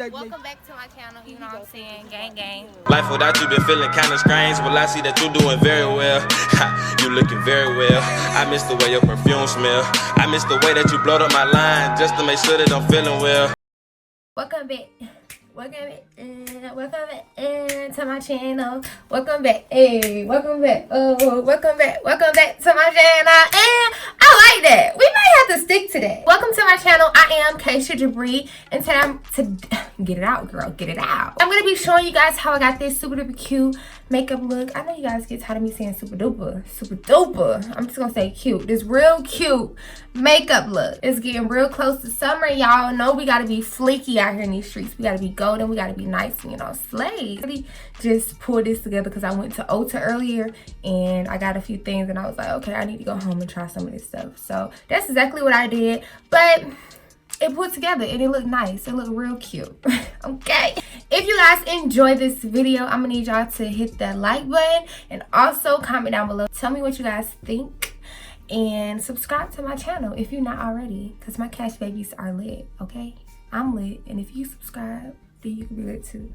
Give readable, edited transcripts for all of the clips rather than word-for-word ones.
Welcome back to my channel, you know what I'm saying, gang gang. Life without you been feeling kinda strange. Well, I see that you doing very well. You looking very well. I miss the way your perfume smell. I miss the way that you blowed up my line just to make sure that I'm feeling well. Welcome back to my channel. Welcome back to my channel. And I like that. We might have to stick to that. Welcome to my channel. I am kashiajabre, and today get it out, girl, get it out. I'm gonna be showing you guys how I got this super duper cute makeup look. I know you guys get tired of me saying super duper. I'm just gonna say cute. This real cute makeup look. It's getting real close to summer, y'all. Know we gotta be fleeky out here in these streets. We gotta be golden. We gotta be nice, you know, slay. I just pulled this together because I went to Ulta earlier and I got a few things and I was like, okay, I need to go home and try some of this stuff. So that's exactly what I did. But it put together and it looked nice. It looked real cute. Okay. If you guys enjoy this video, I'm gonna need y'all to hit that like button and also comment down below. Tell me what you guys think and subscribe to my channel if you're not already, because my cash babies are lit. Okay, I'm lit, and if you subscribe, then you can be lit too.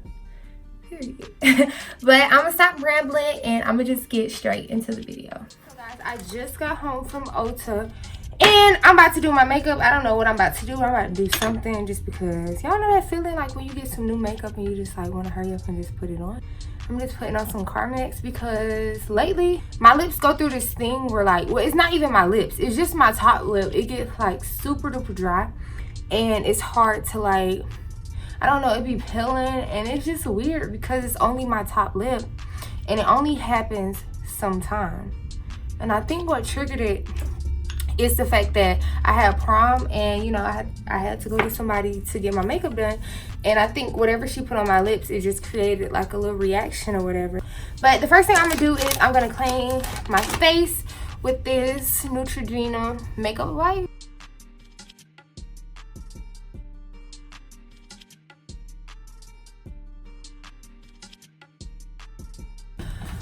Period. But I'm gonna stop rambling and I'm gonna just get straight into the video. So guys, I just got home from Ulta. And I'm about to do my makeup. I don't know what I'm about to do. I'm about to do something just because y'all know that feeling like when you get some new makeup and you just like want to hurry up and just put it on. I'm just putting on some Carmex because lately my lips go through this thing where like, well, it's not even my lips. It's just my top lip. It gets like super duper dry and it's hard to like, I don't know, it be peeling and it's just weird because it's only my top lip and it only happens sometime. And I think what triggered it is the fact that I had prom and you know I had to go to somebody to get my makeup done, and I think whatever she put on my lips, it just created like a little reaction or whatever. But the first thing I'm gonna do is I'm gonna clean my face with this Neutrogena makeup wipe.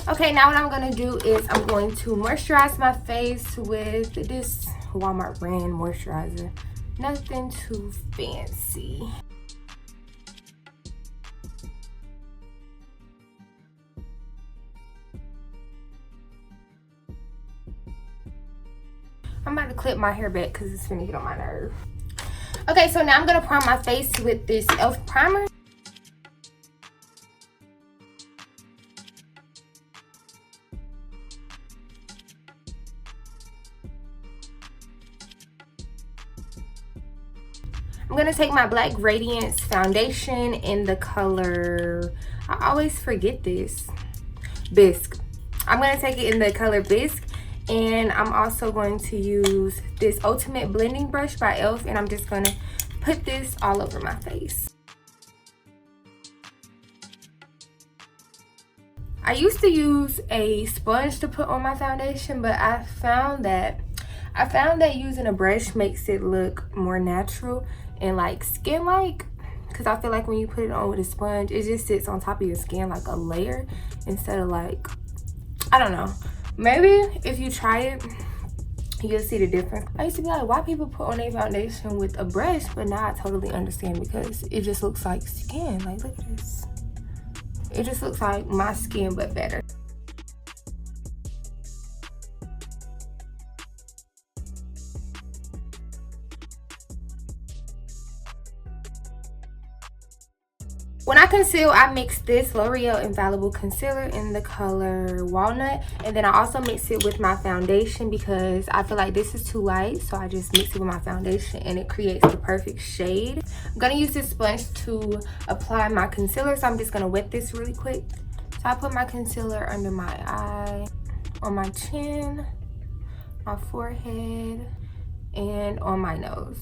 Okay, now what I'm gonna do is I'm going to moisturize my face with this Walmart brand moisturizer. Nothing too fancy. I'm about to clip my hair back because it's gonna get on my nerve. Okay, so now I'm gonna prime my face with this e.l.f. primer. I'm gonna take my Black Radiance foundation in the color, I always forget this, Bisque. I'm gonna take it in the color Bisque, and I'm also going to use this Ultimate Blending Brush by e.l.f. and I'm just gonna put this all over my face. I used to use a sponge to put on my foundation, but I found that using a brush makes it look more natural and like skin-like, because I feel like when you put it on with a sponge, it just sits on top of your skin like a layer instead of like, I don't know, maybe if you try it you'll see the difference. I used to be like, why people put on their foundation with a brush, but now I totally understand because it just looks like skin. Like, look at this, it just looks like my skin but better. When I conceal, I mix this L'Oreal Infallible Concealer in the color Walnut. And then I also mix it with my foundation because I feel like this is too light. So I just mix it with my foundation and it creates the perfect shade. I'm going to use this sponge to apply my concealer. So I'm just going to wet this really quick. So I put my concealer under my eye, on my chin, my forehead, and on my nose.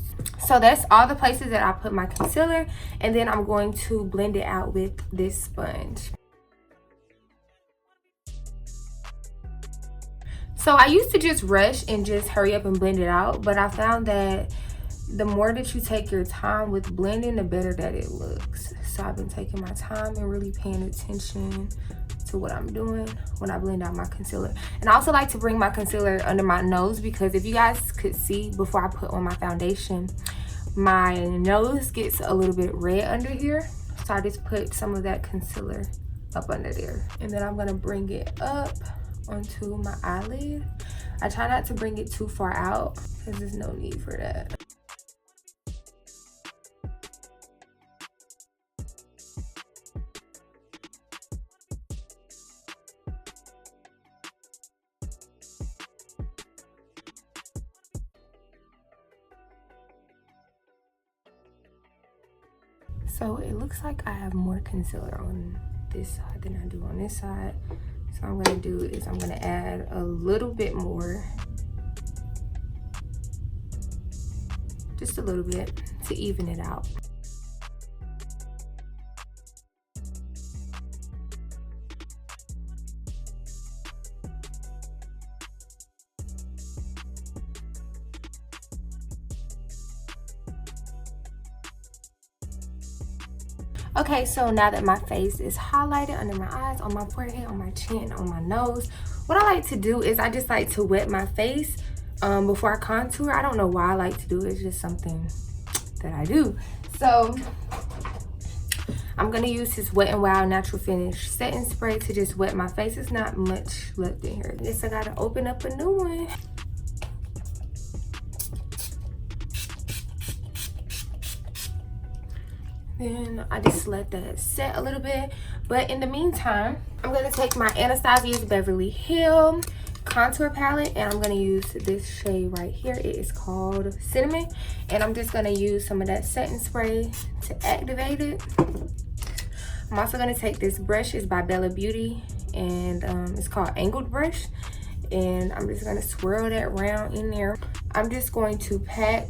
So that's all the places that I put my concealer, and then I'm going to blend it out with this sponge. So I used to just rush and just hurry up and blend it out, but I found that the more that you take your time with blending, the better that it looks. So I've been taking my time and really paying attention to what I'm doing when I blend out my concealer. And I also like to bring my concealer under my nose because if you guys could see before I put on my foundation, my nose gets a little bit red under here. So I just put some of that concealer up under there. And then I'm gonna bring it up onto my eyelid. I try not to bring it too far out because there's no need for that. So it looks like I have more concealer on this side than I do on this side. So what I'm gonna do is I'm gonna add a little bit more, just a little bit to even it out. Okay, so now that my face is highlighted under my eyes, on my forehead, on my chin, on my nose, what I like to do is I just like to wet my face before I contour. I don't know why I like to do it. It's just something that I do. So I'm gonna use this Wet n Wild Natural Finish setting spray to just wet my face. It's not much left in here. I guess I gotta open up a new one. Then I just let that set a little bit. But in the meantime, I'm gonna take my Anastasia's Beverly Hills contour palette and I'm gonna use this shade right here. It is called Cinnamon, and I'm just gonna use some of that setting spray to activate it. I'm also gonna take this brush. It's by Bella Beauty, and it's called Angled Brush, and I'm just gonna swirl that round in there. I'm just going to pat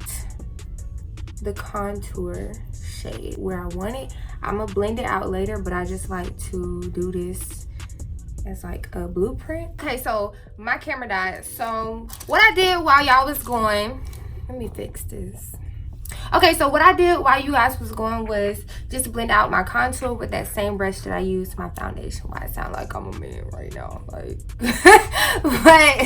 the contour shade where I want it. I'm gonna blend it out later, but I just like to do this as like a blueprint. Okay, so my camera died. So what I did while y'all was going, let me fix this. Okay, so what I did while you guys was going was just blend out my contour with that same brush that I used my foundation. Why I sound like I'm a man right now, like but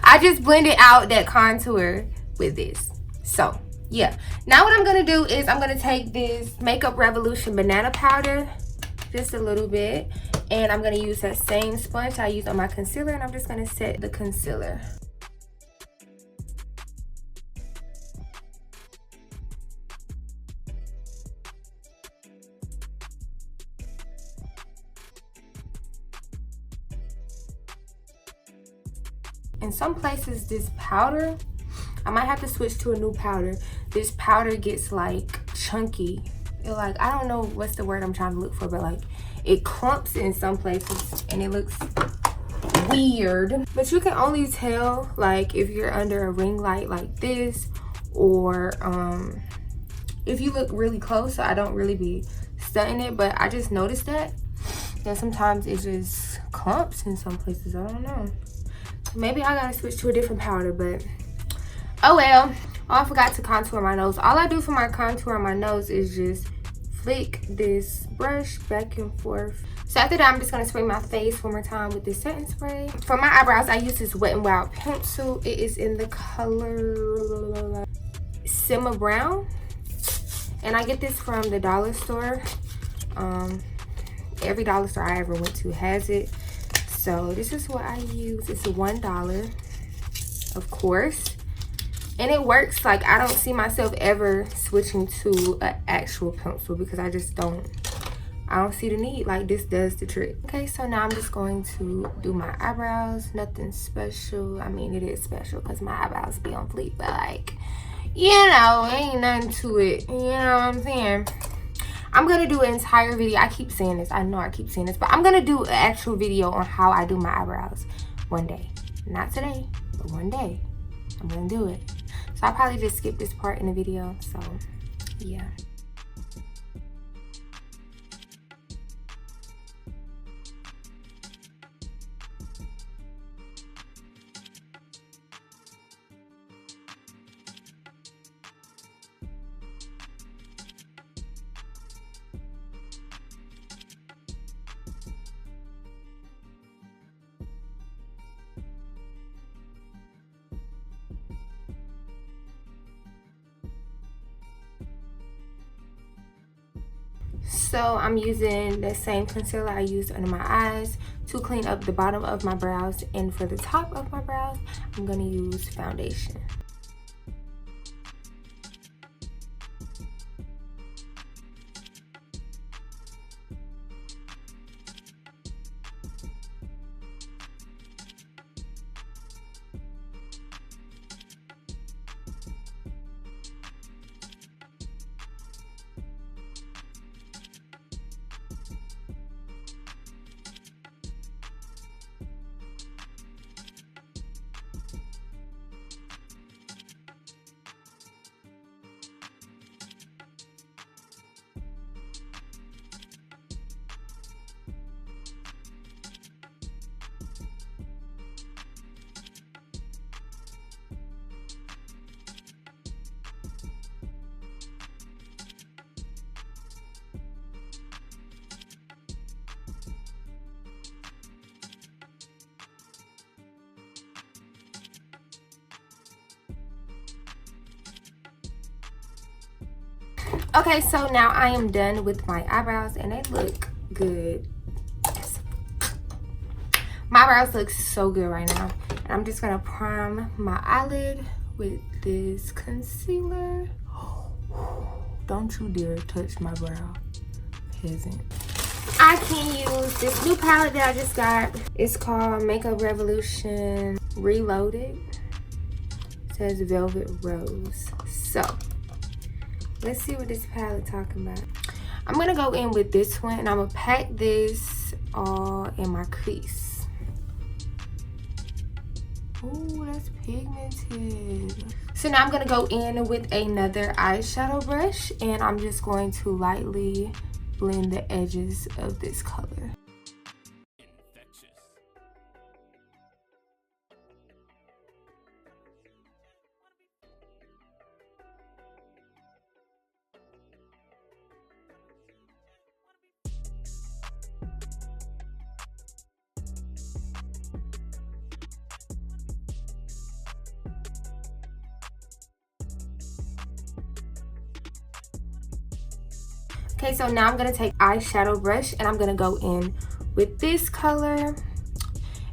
I just blended out that contour with this. So yeah, now what I'm gonna do is I'm gonna take this Makeup Revolution banana powder, just a little bit, and I'm gonna use that same sponge I used on my concealer, and I'm just gonna set the concealer. In some places, this powder, I might have to switch to a new powder. This powder gets like chunky. It like, I don't know what's the word I'm trying to look for, but like it clumps in some places and it looks weird. But you can only tell like if you're under a ring light like this, or if you look really close. So I don't really be stunting it, but I just noticed that sometimes it just clumps in some places. I don't know. Maybe I gotta switch to a different powder, but oh well. Oh, I forgot to contour my nose. All I do for my contour on my nose is just flick this brush back and forth. So after that, I'm just gonna spray my face one more time with this setting spray. For my eyebrows, I use this Wet n Wild pencil. It is in the color Simmer Brown, and I get this from the dollar store. Every dollar store I ever went to has it. So this is what I use. It's $1, of course. And it works. Like, I don't see myself ever switching to an actual pencil because I just don't see the need. Like, this does the trick. Okay, so now I'm just going to do my eyebrows. Nothing special. I mean, it is special because my eyebrows be on fleek, but like, you know, ain't nothing to it. You know what I'm saying? I'm gonna do an entire video. I keep saying this. I know I keep saying this, but I'm gonna do an actual video on how I do my eyebrows one day. Not today, but one day. I'm gonna do it. So I'll probably just skip this part in the video. So yeah. So I'm using the same concealer I used under my eyes to clean up the bottom of my brows, and for the top of my brows, I'm gonna use foundation. Okay, so now I am done with my eyebrows and they look good. My brows look so good right now. And I'm just gonna prime my eyelid with this concealer. Don't you dare touch my brow, peasant. I can use this new palette that I just got. It's called Makeup Revolution Reloaded. It says Velvet Rose. So let's see what this palette talking about. I'm gonna go in with this one and I'm gonna pack this all in my crease. Ooh, that's pigmented. So now I'm gonna go in with another eyeshadow brush and I'm just going to lightly blend the edges of this color. Okay, so now I'm gonna take eyeshadow brush and I'm gonna go in with this color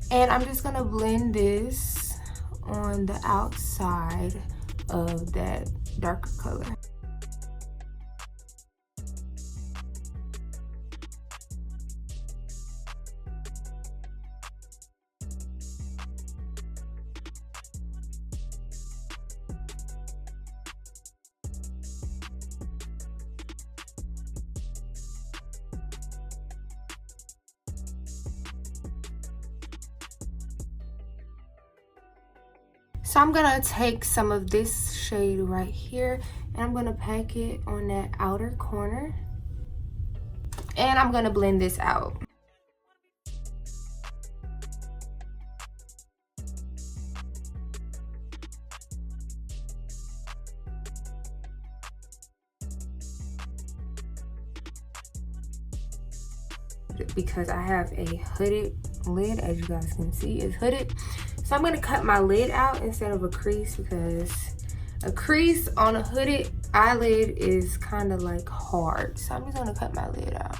and I'm just gonna blend this on the outside of that darker color. So I'm gonna take some of this shade right here and I'm gonna pack it on that outer corner and I'm gonna blend this out. Because I have a hooded lid, as you guys can see, it's hooded. So I'm gonna cut my lid out instead of a crease because a crease on a hooded eyelid is kind of like hard. So I'm just gonna cut my lid out.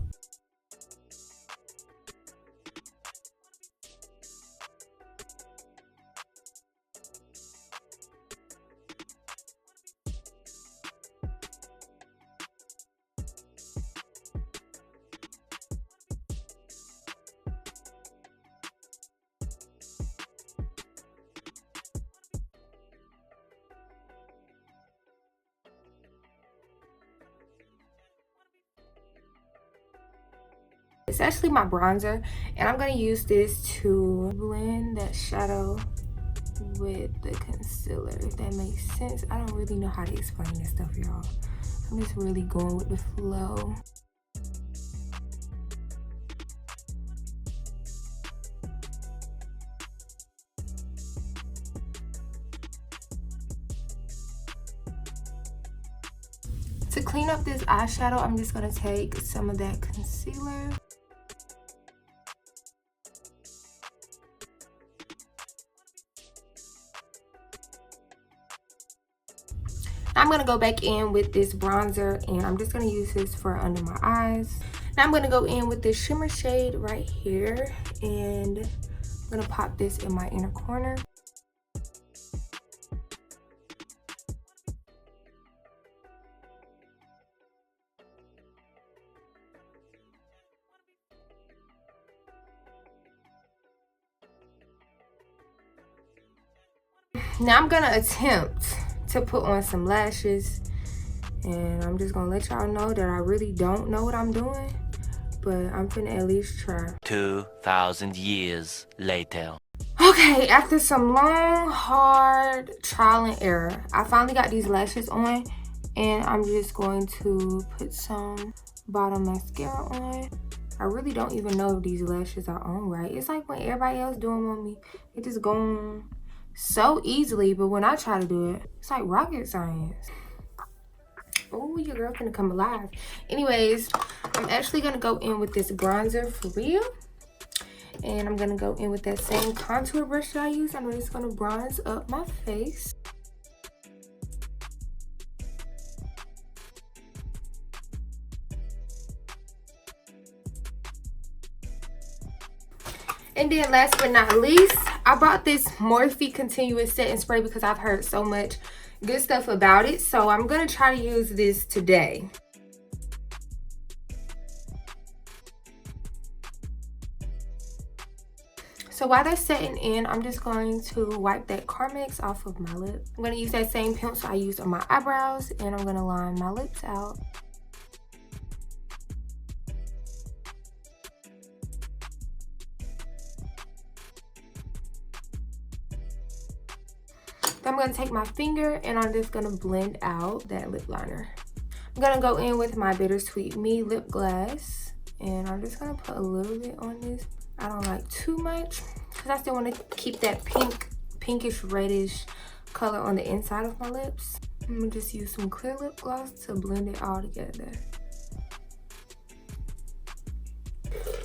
It's actually my bronzer and I'm gonna use this to blend that shadow with the concealer, if that makes sense. I don't really know how to explain this stuff, y'all. I'm just really going with the flow. To clean up this eyeshadow, I'm just gonna take some of that concealer. Now I'm going to go back in with this bronzer, and I'm just going to use this for under my eyes. Now I'm going to go in with this shimmer shade right here, and I'm going to pop this in my inner corner. Now I'm gonna attempt to put on some lashes, and I'm just gonna let y'all know that I really don't know what I'm doing, but I'm finna at least try. 2,000 years later. Okay, after some long, hard trial and error, I finally got these lashes on, and I'm just going to put some bottom mascara on. I really don't even know if these lashes are on right. It's like when everybody else doing them on me, it just going so easily, but when I try to do it, it's like rocket science. Oh, your girl finna come alive. Anyways, I'm actually gonna go in with this bronzer for real, and I'm gonna go in with that same contour brush that I use. I'm just gonna bronze up my face. And then last but not least, I bought this Morphe Continuous Setting Spray because I've heard so much good stuff about it. So I'm going to try to use this today. So while that's setting in, I'm just going to wipe that Carmex off of my lip. I'm going to use that same pencil I used on my eyebrows, and I'm going to line my lips out. I'm going to take my finger and I'm just going to blend out that lip liner. I'm going to go in with my Bittersweet Me lip gloss, and I'm just going to put a little bit on this. I don't like too much because I still want to keep that pinkish reddish color on the inside of my lips. I'm going to just use some clear lip gloss to blend it all together.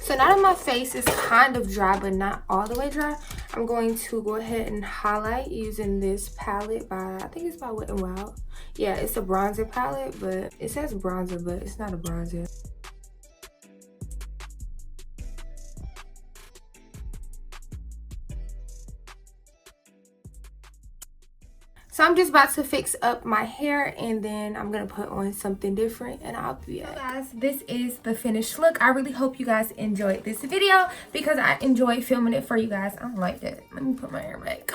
So now that my face is kind of dry but not all the way dry, I'm going to go ahead and highlight using this palette by, I think it's by Wet n Wild. Yeah, it's a bronzer palette, but it says bronzer, but it's not a bronzer. So I'm just about to fix up my hair, and then I'm gonna put on something different, and I'll be back. So guys, this is the finished look. I really hope you guys enjoyed this video because I enjoyed filming it for you guys. I don't like that. Let me put my hair back.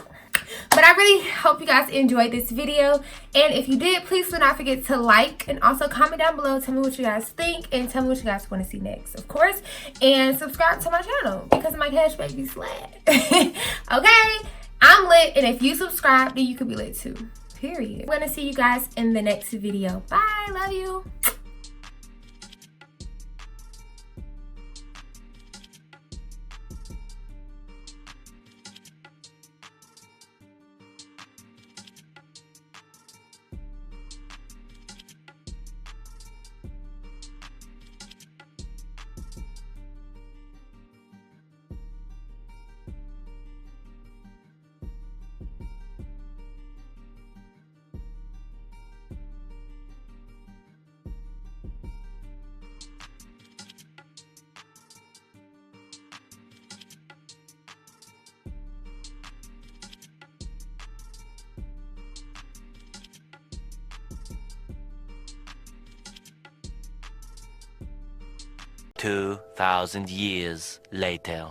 But I really hope you guys enjoyed this video, and if you did, please do not forget to like and also comment down below. Tell me what you guys think and tell me what you guys want to see next, of course, and subscribe to my channel because my cash baby slap. Okay, I'm lit, and if you subscribe, then you could be lit too, period. I'm gonna see you guys in the next video. Bye, love you. 2,000 years later.